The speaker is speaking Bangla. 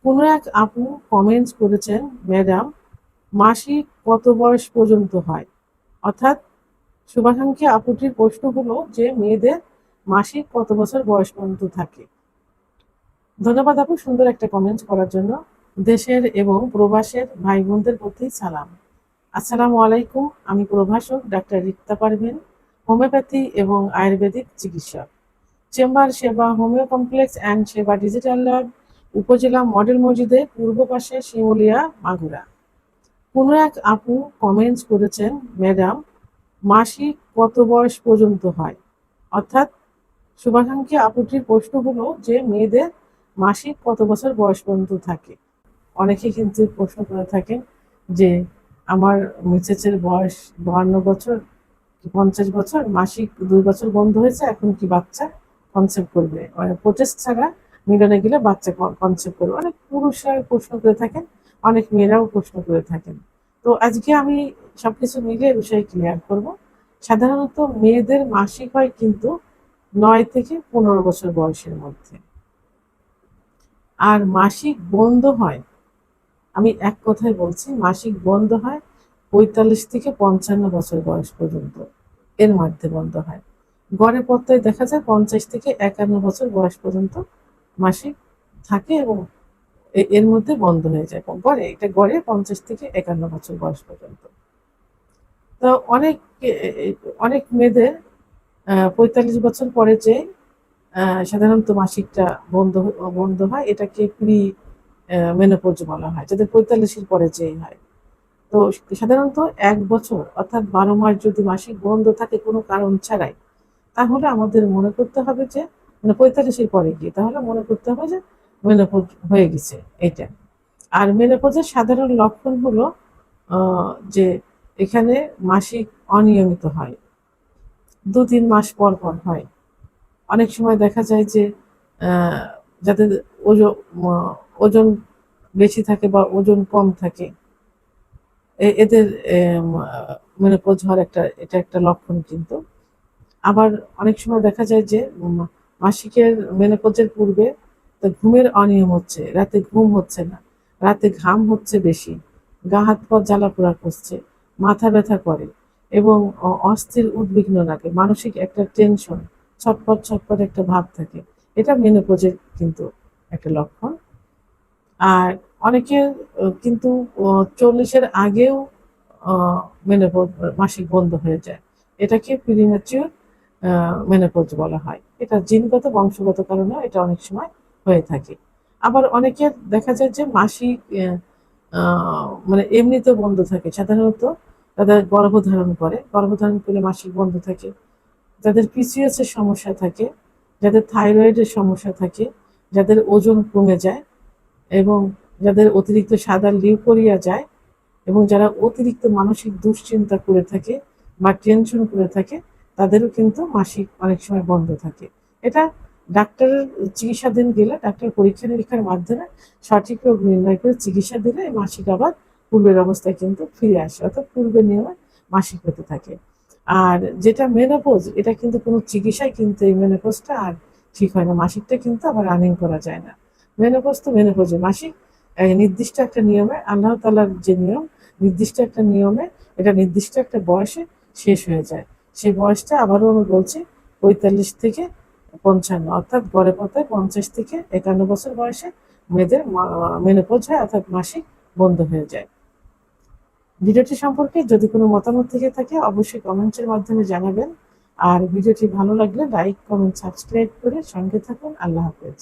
কোনো এক আপু কমেন্টস করেছেন, ম্যাডাম মাসিক কত বয়স পর্যন্ত হয়? অর্থাৎ শুভাকাঙ্ক্ষী আপুটির প্রশ্ন হলো যে মেয়েদের মাসিক কত বছর বয়স পর্যন্ত থাকে। ধন্যবাদ আপু সুন্দর একটা কমেন্ট করার জন্য। দেশের এবং প্রবাসের ভাই বোনদের প্রতি সালাম। আসসালামু আলাইকুম। আমি প্রভাষক ডাক্তার রিক্তা পারভিন, হোমিওপ্যাথি এবং আয়ুর্বেদিক চিকিৎসক। চেম্বার সেবা হোমিও কমপ্লেক্স অ্যান্ড সেবা ডিজিটাল ল্যাব, উপজেলা মডেল মসজিদের পূর্ব পাশে, শিমুলিয়া, মাগুরা। কোনো এক আপু কমেন্টস করেছেন, ম্যাডাম মাসিক কত বয়স পর্যন্ত হয়? অর্থাৎ শুভাকাঙ্ক্ষী আপুটির প্রশ্ন হলো যে মেয়েদের মাসিক কত বছর বয়স পর্যন্ত থাকে। অনেকে কিন্তু প্রশ্ন করে থাকেন যে আমার মিসেসের বয়স 52 বছর কি 50 বছর, মাসিক 2 বছর বন্ধ হয়েছে, এখন কি বাচ্চা কনসেপ্ট করবে, প্রোটেস্ট ছাড়া মিলনে গেলে বাচ্চা কনসেপ্ট করবে। অনেক পুরুষরা প্রশ্ন করে থাকেন, অনেক মেয়েরাও প্রশ্ন করে থাকেন। তো আজকে আমি সবকিছু মিলে বিষয়ে ক্লিয়ার করব। সাধারণত মেয়েদের মাসিক হয় কিন্তু 9 থেকে 15 বছর বয়সের মধ্যে, আর মাসিক বন্ধ হয়, আমি এক কথায় বলছি, মাসিক বন্ধ হয় 45 থেকে 55 বছর বয়স পর্যন্ত, এর মধ্যে বন্ধ হয়। গড়ে পত্তায় দেখা যায় 50 থেকে 51 বছর বয়স পর্যন্ত মাসিক থাকে এবং এর মধ্যে বন্ধ হয়ে যায়। গড়ে এটা গড়ে 50 থেকে 51 বছর বয়স পর্যন্ত। তো অনেক মেয়েদের 45 বছর পরে যে সাধারণত মাসিকটা বন্ধ হয়, এটাকে প্রি মেনোপজ বলা হয়, যাদের 45-এর পরে যে হয়। তো সাধারণত 1 বছর অর্থাৎ 12 মাস যদি মাসিক বন্ধ থাকে কোনো কারণ ছাড়াই, তাহলে আমাদের মনে করতে হবে যে, মানে 45-এর পরে গিয়ে তাহলে মনে করতে হবে যে মেনোপজ হয়ে গেছে এটা। আর মেনোপজের সাধারণ লক্ষণ হলো যে এখানে মাসিক অনিয়মিত হয়, 2-3 মাস পর পর হয়। অনেক সময় দেখা যায় যে যাদের ওজন ওজন বেশি থাকে বা ওজন কম থাকে, এদের মেনোপজ হওয়ার এটা একটা লক্ষণ কিন্তু। আবার অনেক সময় দেখা যায় যে মাসিকের মেনোপজের পূর্বে তো ঘুমের অনিয়ম হচ্ছে, রাতে ঘুম হচ্ছে না, রাতে ঘাম হচ্ছে বেশি, গা হাত পা জ্বালাপোড়া করছে, মাথা ব্যথা করে এবং অস্থির উদ্বিগ্ন লাগে, মানসিক একটা টেনশন, ছটপট ছটপট একটা ভাব থাকে। এটা মেনোপজের কিন্তু একটা লক্ষণ। আর অনেকের কিন্তু 40-এর আগেও মেনোপজ মাসিক বন্ধ হয়ে যায়, এটাকে প্রিম্যাচিউর মেনোপজ বলা হয়। এটা জিনগত বংশগত কারণে এটা অনেক সময় হয়ে থাকে। আবার অনেকের দেখা যায় যে মাসিক মানে এমনিতে বন্ধ থাকে, সাধারণত তাদের গর্ভধারণ করলে মাসিক বন্ধ থাকে, যাদের পিসিওএস এর সমস্যা থাকে, যাদের থাইরয়েডের সমস্যা থাকে, যাদের ওজন কমে যায় এবং যাদের অতিরিক্ত সাদা লিউকোরিয়া যায়, এবং যারা অতিরিক্ত মানসিক দুশ্চিন্তা করে থাকে বা টেনশন করে থাকে, তাদেরও কিন্তু মাসিক অনেক সময় বন্ধ থাকে। এটা ডাক্তারের চিকিৎসাধীন গেলে ডাক্তার পরীক্ষা নিরীক্ষার মাধ্যমে সঠিক রোগ নির্ণয় করে চিকিৎসা দিলে এই মাসিক আবার পূর্বের অবস্থায় কিন্তু ফিরে আসে, অর্থাৎ পূর্বের নিয়মে মাসিক হতে থাকে। আর যেটা মেনোপজ, এটা কিন্তু কোনো চিকিৎসায় কিন্তু এই মেনোপজটা আর ঠিক হয় না, মাসিকটা কিন্তু আবার রানিং করা যায় না। মেনোপজ তো মেনোপজে, মাসিক নির্দিষ্ট একটা নিয়মে, আল্লাহ তাআলার যে নিয়ম, নির্দিষ্ট একটা নিয়মে এটা নির্দিষ্ট একটা বয়সে শেষ হয়ে যায়। সেই বয়সটা আবারও আমি বলছি 45 থেকে 55, অর্থাৎ গড়ে পথে 50 থেকে 51 বছর বয়সে মেয়েদের মেনোপজ হয়, অর্থাৎ মাসিক বন্ধ হয়ে যায়। ভিডিওটি সম্পর্কে যদি কোনো মতামত থেকে থাকে অবশ্যই কমেন্টের মাধ্যমে জানাবেন। আর ভিডিওটি ভালো লাগলে লাইক, কমেন্ট, সাবস্ক্রাইব করে সঙ্গে থাকুন। আল্লাহ হাফেজ।